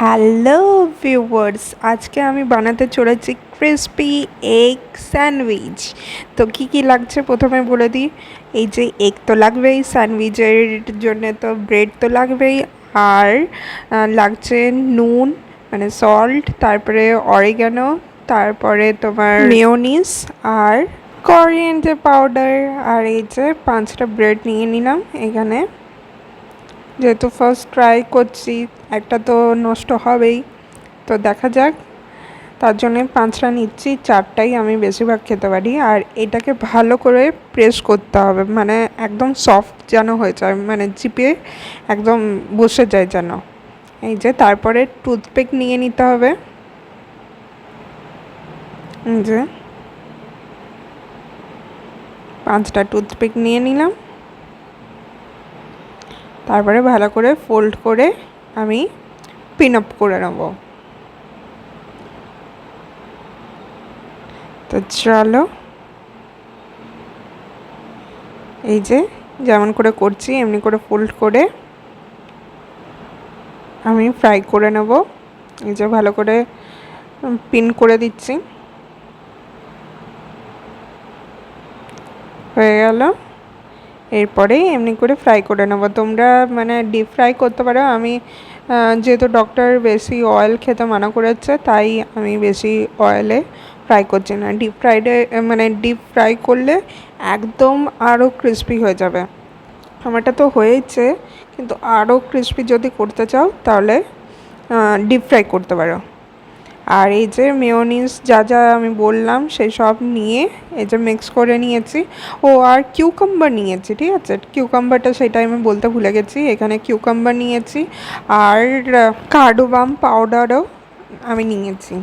Hello viewers, আজকে আমি বানাতে চলেছি ক্রিসপি এগ স্যান্ডউইচ। তো কি কি লাগছে প্রথমে বলে দিই। এই যে এগ তো লাগবেই, স্যান্ডউইচের জন্য তো ব্রেড তো লাগবেই, আর লাগছে নুন মানে সল্ট, তারপরে অরিগানো, তারপরে তোমার মেয়োনিজ আর করিয়েন্ডার পাউডার। আর এই যে 5টা ব্রেড নিয়ে নিলাম এখানে, যেহেতু ফার্স্ট ট্রাই করছি একটা তো নষ্ট হবেই, তো দেখা যাক। তার জন্য 5টা নিচ্ছি, 4টাই আমি বেশিরভাগ খেতে পারি। আর এটাকে ভালো করে প্রেস করতে হবে, মানে একদম সফট যেন হয়ে যায়, মানে চিপে একদম বসে যায় যেন। এই যে তারপরে টুথপিক নিয়ে নিতে হবে। এই যে 5টা টুথপিক নিয়ে নিলাম, তারপরে ভালো করে ফোল্ড করে আমি পিন আপ করে নেব। তো চলো, এই যে যেমন করে করছি এমনি করে ফোল্ড করে আমি ফ্রাই করে নেব। এই যে ভালো করে পিন করে দিচ্ছি, হয়ে গেল। এরপরে এমনি করে ফ্রাই করে নেব। তোমরা মানে ডিপ ফ্রাই করতে পারো, আমি যেহেতু ডক্টর বেশি অয়েল খেতে মানা করেছে তাই আমি বেশি অয়েলে ফ্রাই করছি না। ডিপ ফ্রাইডে মানে ডিপ ফ্রাই করলে একদম আরও ক্রিস্পি হয়ে যাবে। আমারটা তো হয়েছে, কিন্তু আরও ক্রিস্পি যদি করতে চাও তাহলে ডিপ ফ্রাই করতে পারো। আর এই যে মেয়োনিজ যা যা আমি বললাম সেই সব নিয়ে এই যে মিক্স করে নিয়েছি। ও আর কিউকাম্বার নিয়েছি, ঠিক আছে, কিউকাম্বারটা সেটা আমি বলতে ভুলে গেছি। এখানে কিউকাম্বার নিয়েছি আর কার্ডামম পাউডারও আমি নিয়েছি।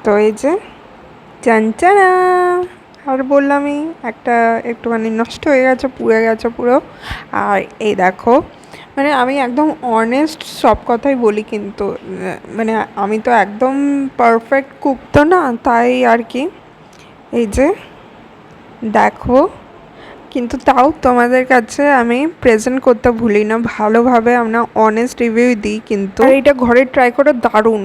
তো এই যে চানচানা, আর বললামই একটা একটুখানি নষ্ট হয়ে গেছে, পুড়ে গেছে পুরো। আর এই দেখো, মানে আমি একদম অনেস্ট সব কথাই বলি, কিন্তু মানে আমি তো একদম পারফেক্ট কুক তো না, তাই আর কি। এই যে দেখো, কিন্তু তাও তোমাদের কাছে আমি প্রেজেন্ট করতে ভুলি না, ভালোভাবে আমরা অনেস্ট রিভিউ দিই। কিন্তু আর এটা ঘরে ট্রাই করে দারুণ।